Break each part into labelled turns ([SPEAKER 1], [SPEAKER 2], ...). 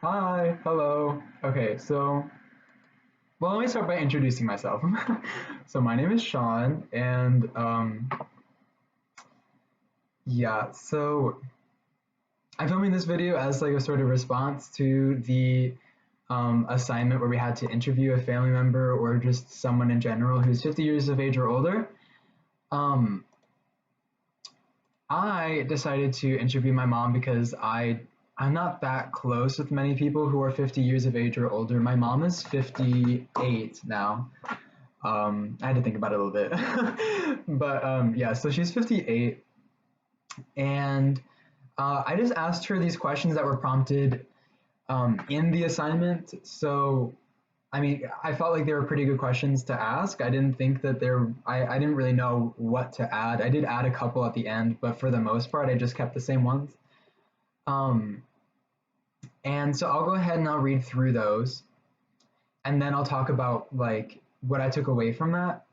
[SPEAKER 1] Hi, hello. Okay, well, let me start by introducing myself. So, my name is Sean, and yeah, so I'm filming this video as like a sort of response to the assignment where we had to interview a family member or just someone in general who's 50 years of age or older. Um, I decided to interview my mom because I'm not that close with many people who are 50 years of age or older. My mom is 58 now. I had to think about it a little bit, but yeah. So she's 58, and I just asked her these questions that were prompted in the assignment. So I mean, I felt like they were pretty good questions to ask. I didn't think that they're. I didn't really know what to add. I did add a couple at the end, but for the most part, I just kept the same ones. Um, and so I'll go ahead and I'll read through those, and then I'll talk about like what I took away from that.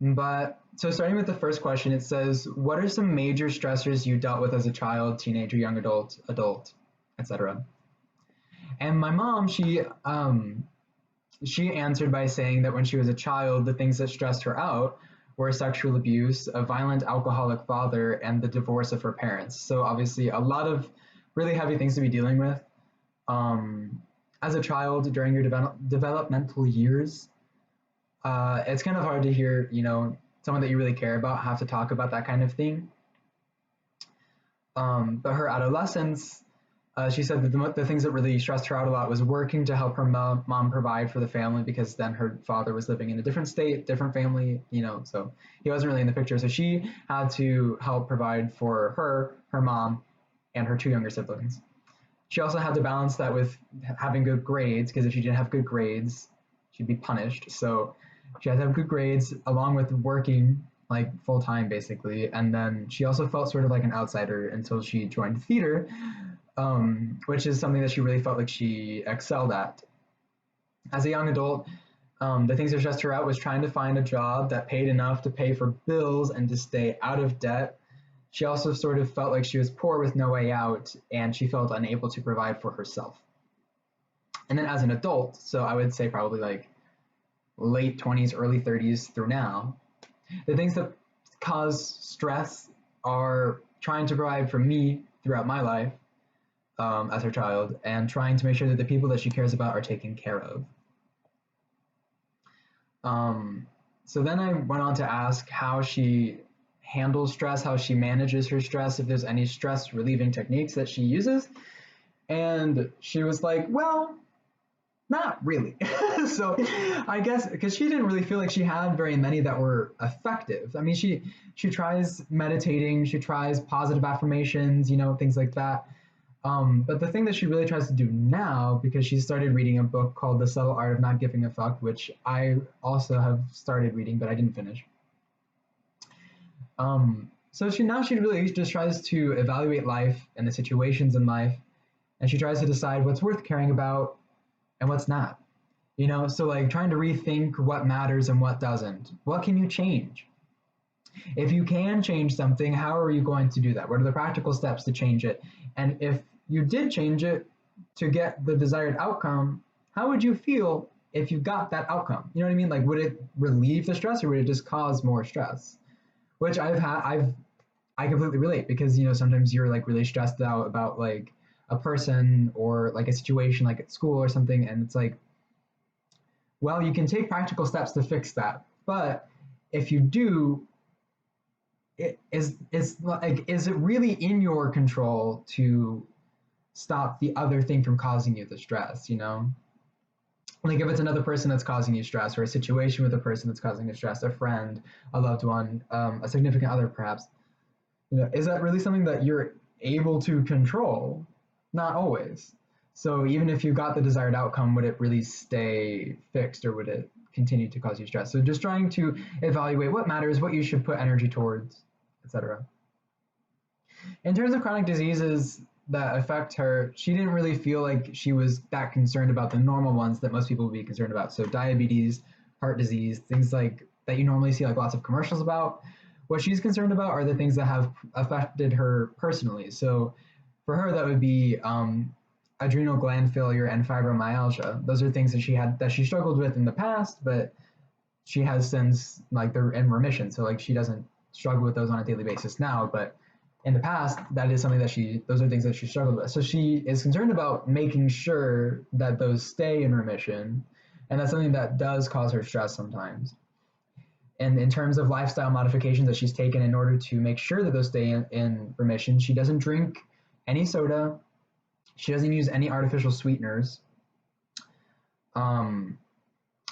[SPEAKER 1] But so starting with the first question, it says, "What are some major stressors you dealt with as a child, teenager, young adult, etc." And my mom, she answered by saying that when she was a child, the things that stressed her out were sexual abuse, a violent alcoholic father, and the divorce of her parents. So obviously, a lot of really heavy things to be dealing with um, as a child during your developmental years. It's kind of hard to hear, someone that you really care about have to talk about that kind of thing. But her adolescence, she said that the things that really stressed her out a lot was working to help her mom provide for the family because then her father was living in a different state, different family, so he wasn't really in the picture. So she had to help provide for her mom, and her two younger siblings. She also had to balance that with having good grades because if she didn't have good grades, she'd be punished. So she had to have good grades along with working like full time basically. And then she also felt sort of like an outsider until she joined theater, which is something that she really felt like she excelled at. As a young adult, the things that stressed her out was trying to find a job that paid enough to pay for bills and to stay out of debt. She also sort of felt like she was poor with no way out, and she felt unable to provide for herself. And then as an adult, so I would say probably like late 20s, early 30s through now, the things that cause stress are trying to provide for me throughout my life as her child and trying to make sure that the people that she cares about are taken care of. Um, so then I went on to ask how she handles stress, how she manages her stress, if there's any stress relieving techniques that she uses. And she was like, well, not really. So I guess because she didn't really feel like she had very many that were effective. I mean, she tries meditating, she tries positive affirmations, things like that. But the thing that she really tries to do now, because she started reading a book called The Subtle Art of Not Giving a Fuck, which I also have started reading, but I didn't finish. So she really just tries to evaluate life and the situations in life, and she tries to decide what's worth caring about and what's not. So like trying to rethink what matters and what doesn't. What can you change? If you can change something, how are you going to do that? What are the practical steps to change it? And if you did change it to get the desired outcome, how would you feel if you got that outcome? You know what I mean? Like, would it relieve the stress or would it just cause more stress? Which I completely relate because, sometimes you're like really stressed out about like a person or like a situation like at school or something. And it's like, well, you can take practical steps to fix that. But if you do, is it really in your control to stop the other thing from causing you the stress, like if it's another person that's causing you stress or a situation with a person that's causing you stress, a friend, a loved one, a significant other perhaps, is that really something that you're able to control? Not always. So even if you got the desired outcome, would it really stay fixed or would it continue to cause you stress? So just trying to evaluate what matters, what you should put energy towards, etc. In terms of chronic diseases that affect her, she didn't really feel like she was that concerned about the normal ones that most people would be concerned about. So diabetes, heart disease, things like that you normally see like lots of commercials about. What she's concerned about are the things that have affected her personally. So for her, that would be adrenal gland failure and fibromyalgia. Those are things that she struggled with in the past, but she has since, like, they're in remission. So like she doesn't struggle with those on a daily basis now, but in the past that is something that those are things that she struggled with. So she is concerned about making sure that those stay in remission, and that's something that does cause her stress sometimes. And in terms of lifestyle modifications that she's taken in order to make sure that those stay in remission, she doesn't drink any soda. She doesn't use any artificial sweeteners. Um,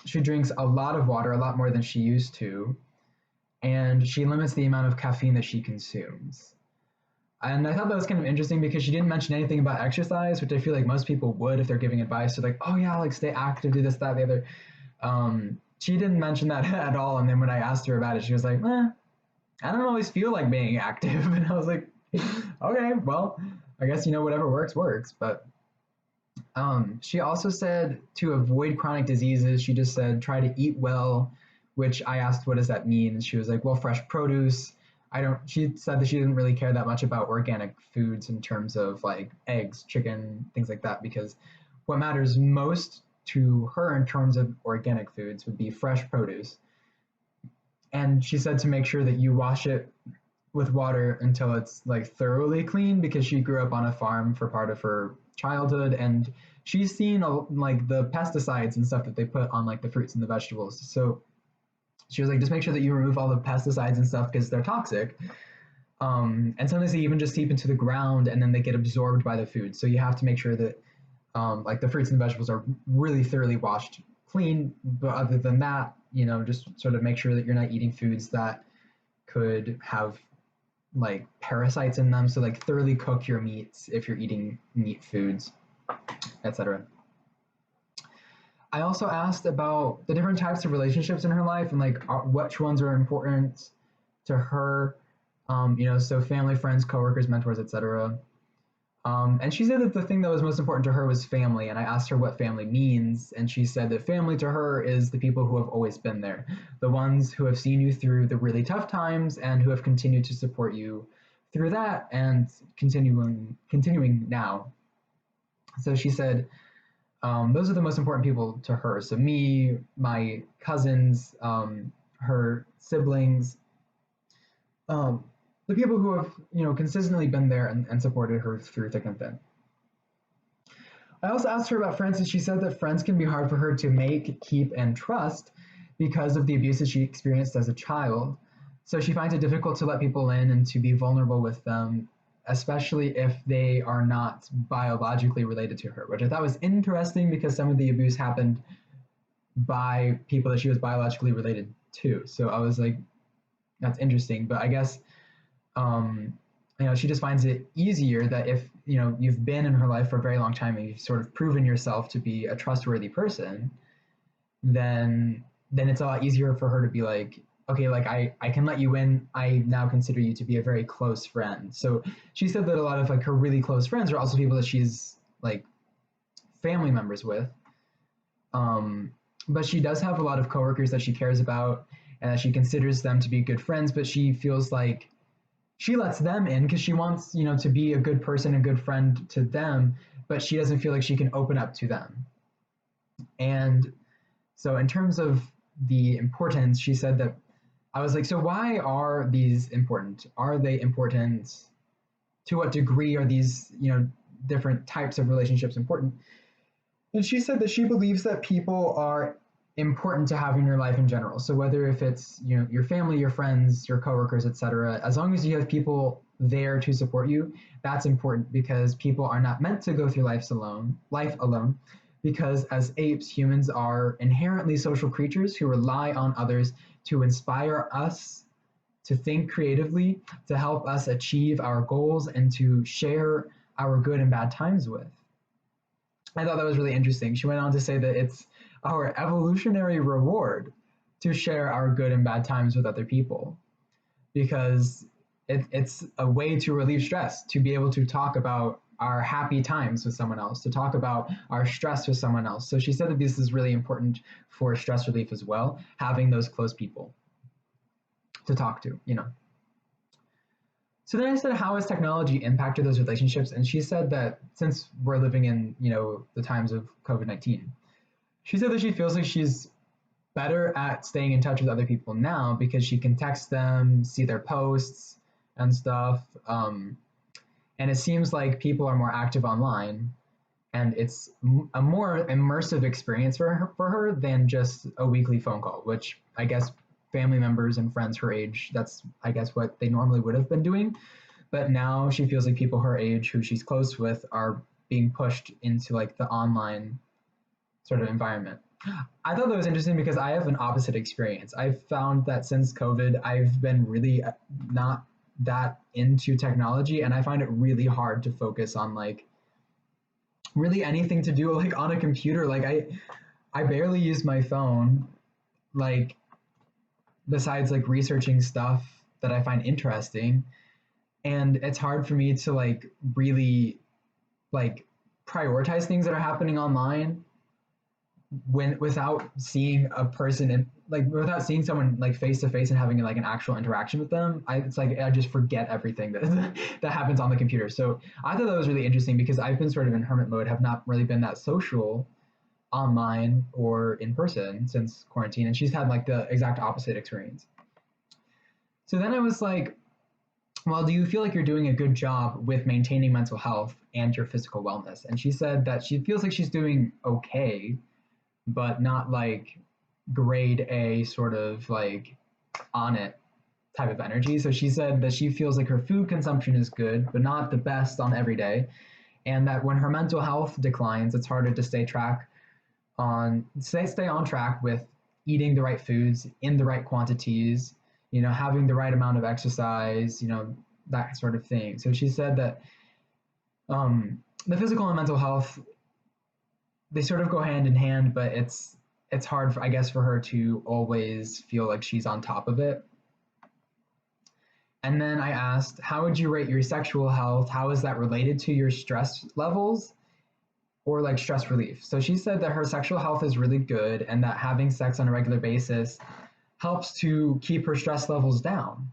[SPEAKER 1] she drinks a lot of water, a lot more than she used to, and she limits the amount of caffeine that she consumes. And I thought that was kind of interesting because she didn't mention anything about exercise, which I feel like most people would if they're giving advice. They're like, oh yeah, like stay active, do this, that, the other. She didn't mention that at all. And then when I asked her about it, she was like, I don't always feel like being active. And I was like, okay, well, I guess, whatever works, works. But she also said to avoid chronic diseases, she just said try to eat well, which I asked, what does that mean? And she was like, well, fresh produce. She said that she didn't really care that much about organic foods in terms of like eggs, chicken, things like that, because what matters most to her in terms of organic foods would be fresh produce. And she said to make sure that you wash it with water until it's like thoroughly clean, because she grew up on a farm for part of her childhood, and she's seen like the pesticides and stuff that they put on like the fruits and the vegetables. So she was like, just make sure that you remove all the pesticides and stuff because they're toxic. And sometimes they even just seep into the ground and then they get absorbed by the food. So you have to make sure that like the fruits and the vegetables are really thoroughly washed clean. But other than that, just sort of make sure that you're not eating foods that could have like parasites in them. So like thoroughly cook your meats if you're eating meat foods, etc. I also asked about the different types of relationships in her life and like which ones are important to her. So family, friends, coworkers, mentors, etc. And she said that the thing that was most important to her was family. And I asked her what family means, and she said that family to her is the people who have always been there, the ones who have seen you through the really tough times and who have continued to support you through that and continuing now. So she said those are the most important people to her. So me, my cousins, her siblings, um, the people who have consistently been there and supported her through thick and thin. I also asked her about friends, and she said that friends can be hard for her to make, keep, and trust because of the abuse that she experienced as a child. So she finds it difficult to let people in and to be vulnerable with them, especially if they are not biologically related to her, which I thought was interesting because some of the abuse happened by people that she was biologically related to. So I was like, that's interesting. But I guess she just finds it easier that if you've been in her life for a very long time and you've sort of proven yourself to be a trustworthy person, then it's a lot easier for her to be like, okay, like I can let you in. I now consider you to be a very close friend. So she said that a lot of like her really close friends are also people that she's like family members with. But she does have a lot of coworkers that she cares about and that she considers them to be good friends, but she feels like she lets them in because she wants, to be a good person, a good friend to them, but she doesn't feel like she can open up to them. And so in terms of the importance, she said that I was like, so why are these important? Are they important? To what degree are these, different types of relationships important? And she said that she believes that people are important to have in your life in general. So whether if it's your family, your friends, your coworkers, etc., as long as you have people there to support you, that's important because people are not meant to go through life alone. Because as apes, humans are inherently social creatures who rely on others to inspire us to think creatively, to help us achieve our goals, and to share our good and bad times with. I thought that was really interesting. She went on to say that it's our evolutionary reward to share our good and bad times with other people because it's a way to relieve stress, to be able to talk about our happy times with someone else, to talk about our stress with someone else. So she said that this is really important for stress relief as well, having those close people to talk to. So then I said, how has technology impacted those relationships? And she said that since we're living in, the times of COVID-19, she said that she feels like she's better at staying in touch with other people now because she can text them, see their posts and stuff. And it seems like people are more active online, and it's a more immersive experience for her than just a weekly phone call, which I guess family members and friends her age, that's I guess what they normally would have been doing. But now she feels like people her age who she's close with are being pushed into like the online sort of environment. I thought that was interesting because I have an opposite experience. I've found that since COVID, I've been really not that into technology, and I find it really hard to focus on like really anything to do like on a computer. Like I barely use my phone, like besides like researching stuff that I find interesting, and it's hard for me to like really like prioritize things that are happening online when without seeing a person and like without seeing someone like face to face and having like an actual interaction with them. It's like I just forget everything that that happens on the computer. So I thought that was really interesting because I've been sort of in hermit mode, have not really been that social online or in person since quarantine, and she's had like the exact opposite experience. So then I was like, well, do you feel like you're doing a good job with maintaining mental health and your physical wellness? And she said that she feels like she's doing okay, but not like grade A sort of like on it type of energy. So she said that she feels like her food consumption is good, but not the best on every day. And that when her mental health declines, it's harder to stay on track with eating the right foods in the right quantities, having the right amount of exercise, that sort of thing. So she said that the physical and mental health, they sort of go hand in hand, but it's hard for, I guess, for her to always feel like she's on top of it. And then I asked, how would you rate your sexual health? How is that related to your stress levels or like stress relief? So she said that her sexual health is really good and that having sex on a regular basis helps to keep her stress levels down.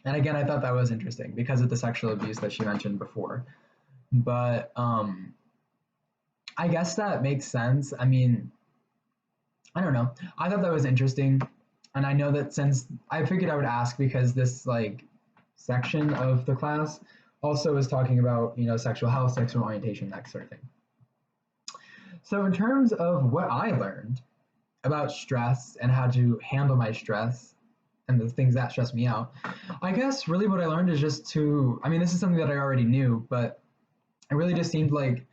[SPEAKER 1] And again, I thought that was interesting because of the sexual abuse that she mentioned before. But I guess that makes sense. I mean, I don't know. I thought that was interesting. And I know that since I figured I would ask because this like section of the class also is talking about, sexual health, sexual orientation, that sort of thing. So in terms of what I learned about stress and how to handle my stress and the things that stress me out, I guess really what I learned is just I mean, this is something that I already knew, but it really just seemed like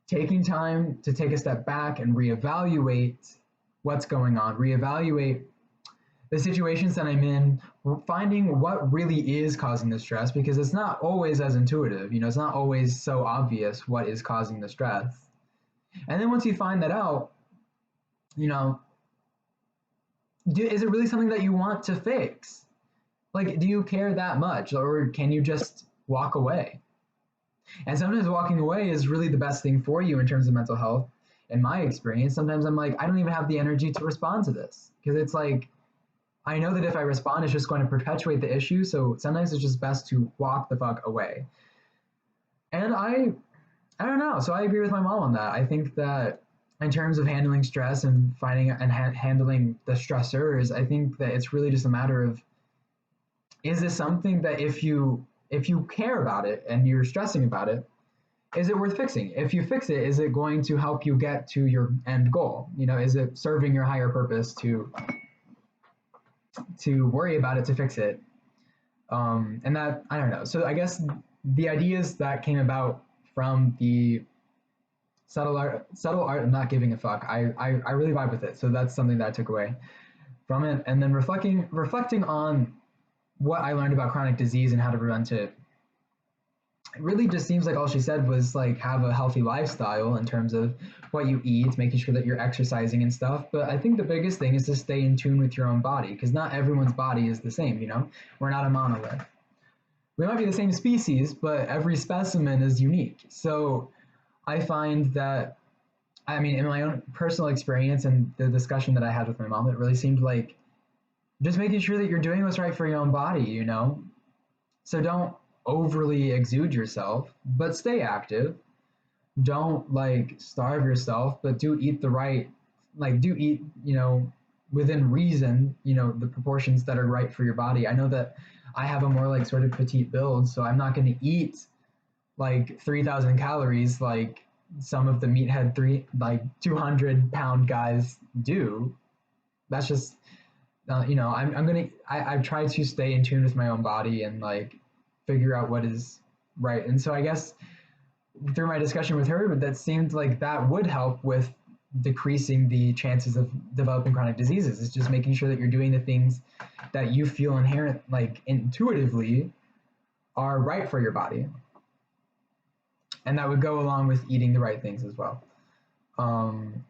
[SPEAKER 1] taking time to take a step back and reevaluate what's going on, reevaluate the situations that I'm in, finding what really is causing the stress because it's not always as intuitive. It's not always so obvious what is causing the stress. And then once you find that out, is it really something that you want to fix? Like, do you care that much, or can you just walk away? And sometimes walking away is really the best thing for you in terms of mental health. In my experience, sometimes I'm like, I don't even have the energy to respond to this because it's like, I know that if I respond, it's just going to perpetuate the issue. So sometimes it's just best to walk the fuck away. And I don't know. So I agree with my mom on that. I think that in terms of handling stress and finding and handling the stressors, I think that it's really just a matter of, is this something that if you care about it and you're stressing about it, is it worth fixing? If you fix it, is it going to help you get to your end goal? Is it serving your higher purpose to worry about it, to fix it? And that, I don't know. So I guess the ideas that came about from the subtle art of not giving a fuck, I really vibe with it. So that's something that I took away from it. And then reflecting on what I learned about chronic disease and how to prevent it, it really just seems like all she said was like have a healthy lifestyle in terms of what you eat, making sure that you're exercising and stuff. But I think the biggest thing is to stay in tune with your own body because not everyone's body is the same, We're not a monolith. We might be the same species, but every specimen is unique. So I find that, I mean, in my own personal experience and the discussion that I had with my mom, it really seemed like just making sure that you're doing what's right for your own body, So don't overly exude yourself, but stay active. Don't like starve yourself, but do eat the right, like do eat, within reason, the proportions that are right for your body. I know that I have a more like sort of petite build, so I'm not going to eat like 3,000 calories like some of the meathead 200-pound guys do. That's just I've tried to stay in tune with my own body and like figure out what is right. And so I guess through my discussion with her, that seemed like that would help with decreasing the chances of developing chronic diseases. It's just making sure that you're doing the things that you feel inherent, like intuitively, are right for your body, and that would go along with eating the right things as well.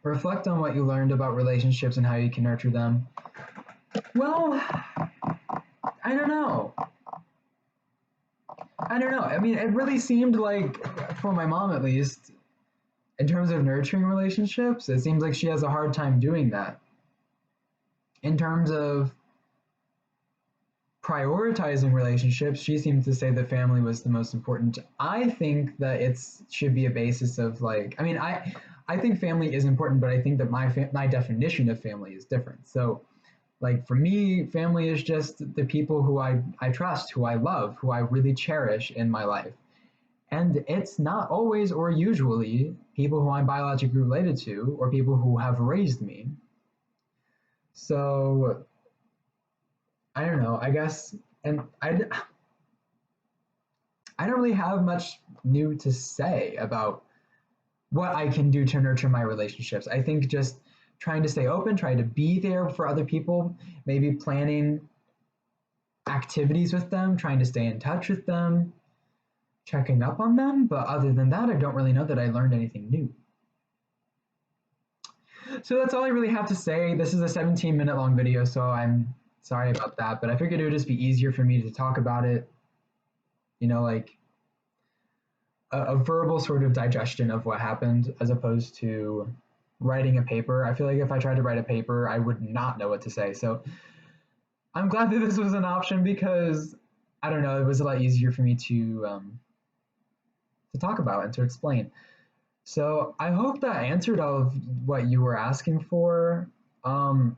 [SPEAKER 1] Reflect on what you learned about relationships and how you can nurture them. Well, I don't know. I don't know. I mean, it really seemed like, for my mom at least, in terms of nurturing relationships, it seems like she has a hard time doing that. In terms of prioritizing relationships, she seemed to say that family was the most important. I think that it should be a basis of like, I mean, I think family is important, but I think that my definition of family is different. So, like for me, family is just the people who I trust, who I love, who I really cherish in my life. And it's not always or usually people who I'm biologically related to or people who have raised me. So I don't know, I guess, and I don't really have much new to say about what I can do to nurture my relationships. I think just trying to stay open, trying to be there for other people, maybe planning activities with them, trying to stay in touch with them, checking up on them. But other than that, I don't really know that I learned anything new. So that's all I really have to say. This is a 17-minute long video, so I'm sorry about that. But I figured it would just be easier for me to talk about it, like a verbal sort of digestion of what happened as opposed to writing a paper. I feel like if I tried to write a paper, I would not know what to say. So I'm glad that this was an option because I don't know, it was a lot easier for me to talk about and to explain. So I hope that answered all of what you were asking for. Um,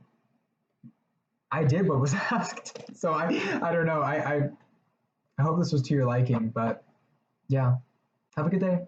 [SPEAKER 1] I did what was asked. So I don't know. I hope this was to your liking, but yeah. Have a good day.